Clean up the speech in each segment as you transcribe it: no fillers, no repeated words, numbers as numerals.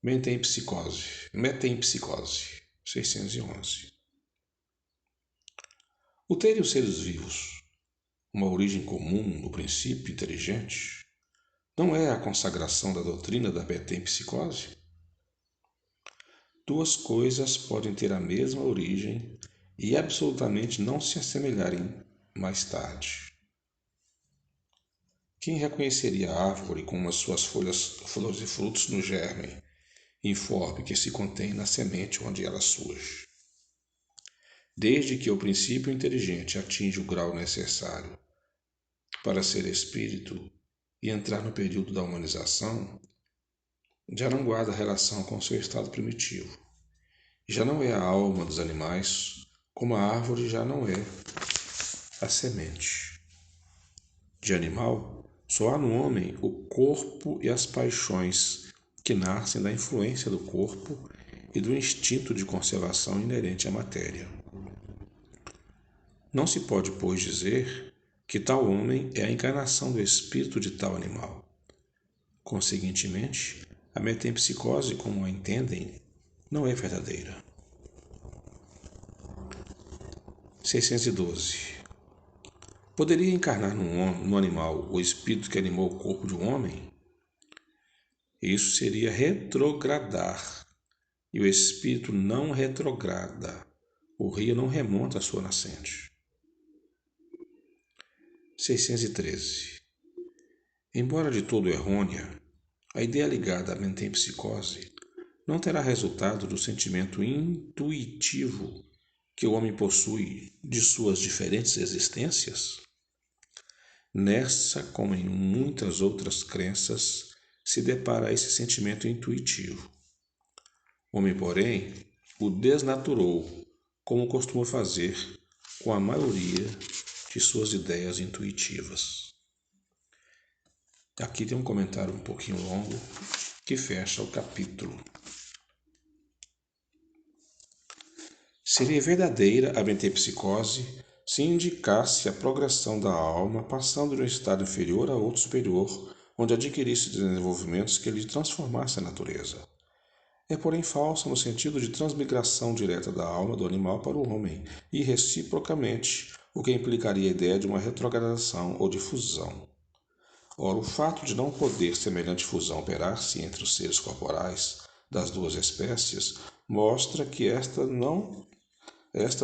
Metempsicose, 611. O terem os seres vivos uma origem comum no princípio inteligente não é a consagração da doutrina da metempsicose? Duas coisas podem ter a mesma origem e absolutamente não se assemelharem mais tarde. Quem reconheceria a árvore com as suas flores e frutos no germe, informe que se contém na semente onde ela surge? Desde que o princípio inteligente atinge o grau necessário para ser espírito e entrar no período da humanização, já não guarda relação com seu estado primitivo. Já não é a alma dos animais, como a árvore já não é a semente. De animal, só há no homem o corpo e as paixões que nascem da influência do corpo e do instinto de conservação inerente à matéria. Não se pode, pois, dizer que tal homem é a encarnação do espírito de tal animal. Conseguintemente, a metempsicose, como a entendem, não é verdadeira. 612. Poderia encarnar no animal o espírito que animou o corpo de um homem? Isso seria retrogradar, e o espírito não retrograda. O rio não remonta à sua nascente. 613. Embora de todo errônea, a ideia ligada à metempsicose não terá resultado do sentimento intuitivo que o homem possui de suas diferentes existências? Nessa, como em muitas outras crenças, se depara esse sentimento intuitivo. O homem, porém, o desnaturou, como costuma fazer com a maioria de suas ideias intuitivas. Aqui tem um comentário um pouquinho longo que fecha o capítulo. Seria verdadeira a metempsicose se indicasse a progressão da alma passando de um estado inferior a outro superior, onde adquirisse desenvolvimentos que lhe transformasse a natureza. É, porém, falsa no sentido de transmigração direta da alma do animal para o homem, e reciprocamente, o que implicaria a ideia de uma retrogradação ou de fusão. Ora, o fato de não poder semelhante fusão operar-se entre os seres corporais das duas espécies mostra que estas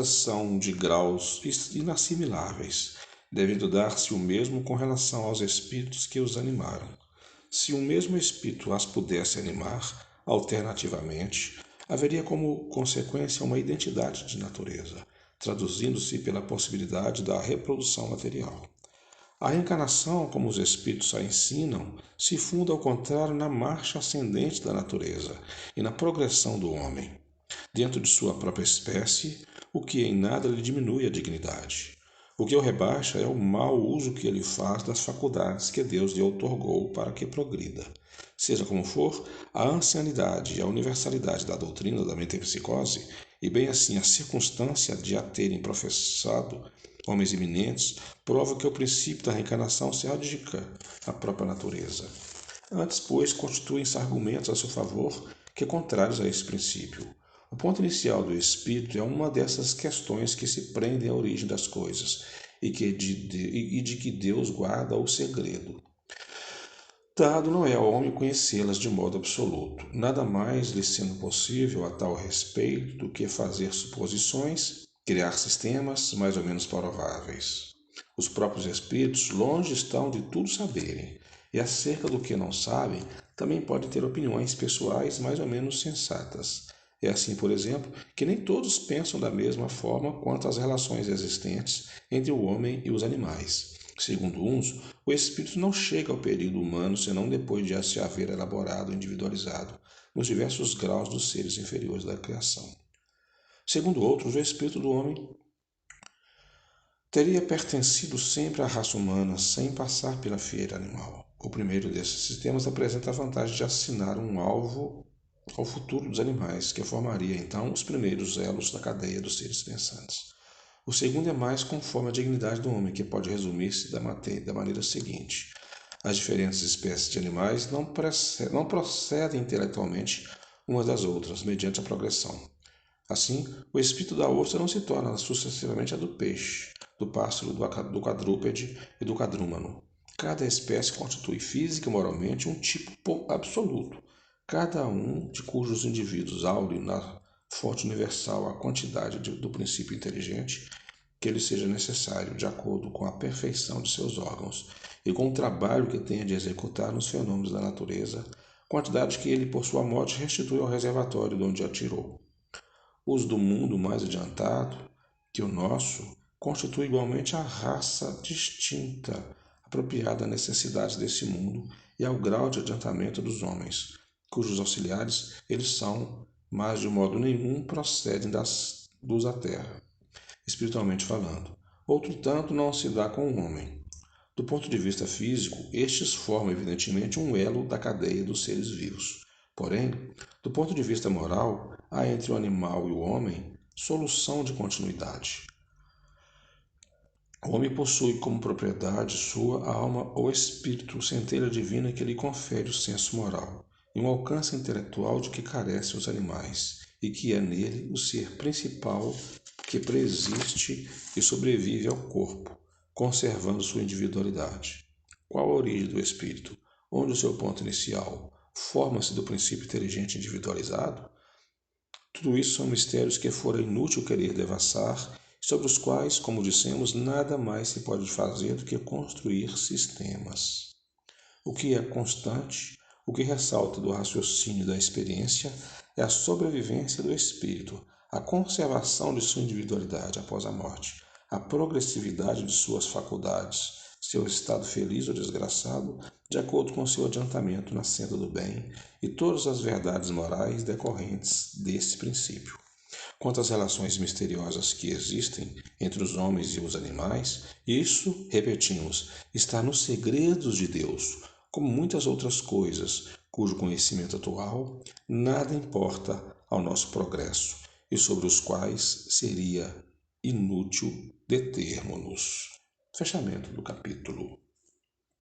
são de graus inassimiláveis, devendo dar-se o mesmo com relação aos espíritos que os animaram. Se um mesmo espírito as pudesse animar alternativamente, haveria como consequência uma identidade de natureza, traduzindo-se pela possibilidade da reprodução material. A reencarnação, como os espíritos a ensinam, se funda ao contrário na marcha ascendente da natureza e na progressão do homem, dentro de sua própria espécie, o que em nada lhe diminui a dignidade. O que o rebaixa é o mau uso que ele faz das faculdades que Deus lhe outorgou para que progrida. Seja como for, a ancianidade e a universalidade da doutrina da metempsicose, e bem assim a circunstância de a terem professado homens eminentes, prova que o princípio da reencarnação se radica na própria natureza. Antes, pois, constituem-se argumentos a seu favor que contrários a esse princípio. O ponto inicial do espírito é uma dessas questões que se prendem à origem das coisas e de que Deus guarda o segredo. Dado não é ao homem conhecê-las de modo absoluto, nada mais lhe sendo possível a tal respeito do que fazer suposições, criar sistemas mais ou menos prováveis. Os próprios espíritos longe estão de tudo saberem, e acerca do que não sabem, também podem ter opiniões pessoais mais ou menos sensatas. É assim, por exemplo, que nem todos pensam da mesma forma quanto às relações existentes entre o homem e os animais. Segundo uns, o espírito não chega ao período humano senão depois de se haver elaborado e individualizado nos diversos graus dos seres inferiores da criação. Segundo outros, o espírito do homem teria pertencido sempre à raça humana sem passar pela fieira animal. O primeiro desses sistemas apresenta a vantagem de assassinar um alvo ao futuro dos animais, que formaria então os primeiros elos da cadeia dos seres pensantes. O segundo é mais conforme à dignidade do homem, que pode resumir-se da maneira seguinte: as diferentes espécies de animais não procedem intelectualmente umas das outras, mediante a progressão. Assim, o espírito da ostra não se torna sucessivamente a do peixe, do pássaro, do quadrúpede e do quadrúmano. Cada espécie constitui física e moralmente um tipo absoluto, cada um de cujos indivíduos aure na fonte universal a quantidade do princípio inteligente que lhe seja necessário, de acordo com a perfeição de seus órgãos e com o trabalho que tenha de executar nos fenômenos da natureza, quantidade que ele, por sua morte, restitui ao reservatório de onde a tirou. Os do mundo mais adiantado que o nosso constituem igualmente a raça distinta, apropriada à necessidade desse mundo e ao grau de adiantamento dos homens, cujos auxiliares eles são, mas de modo nenhum procedem dos da terra, espiritualmente falando. Outro tanto não se dá com o homem. Do ponto de vista físico, estes formam evidentemente um elo da cadeia dos seres vivos. Porém, do ponto de vista moral, há entre o animal e o homem solução de continuidade. O homem possui como propriedade sua a alma ou espírito, centelha divina que lhe confere o senso moral, e um alcance intelectual de que carecem os animais, e que é nele o ser principal que preexiste e sobrevive ao corpo, conservando sua individualidade. Qual a origem do espírito? Onde o seu ponto inicial? Forma-se do princípio inteligente individualizado? Tudo isso são mistérios que fora inútil querer devassar, sobre os quais, como dissemos, nada mais se pode fazer do que construir sistemas. O que é constante, o que ressalta do raciocínio da experiência, é a sobrevivência do espírito, a conservação de sua individualidade após a morte, a progressividade de suas faculdades, seu estado feliz ou desgraçado, de acordo com seu adiantamento na senda do bem, e todas as verdades morais decorrentes desse princípio. Quanto às relações misteriosas que existem entre os homens e os animais, isso, repetimos, está nos segredos de Deus, como muitas outras coisas, cujo conhecimento atual nada importa ao nosso progresso e sobre os quais seria inútil determos-nos. Fechamento do capítulo.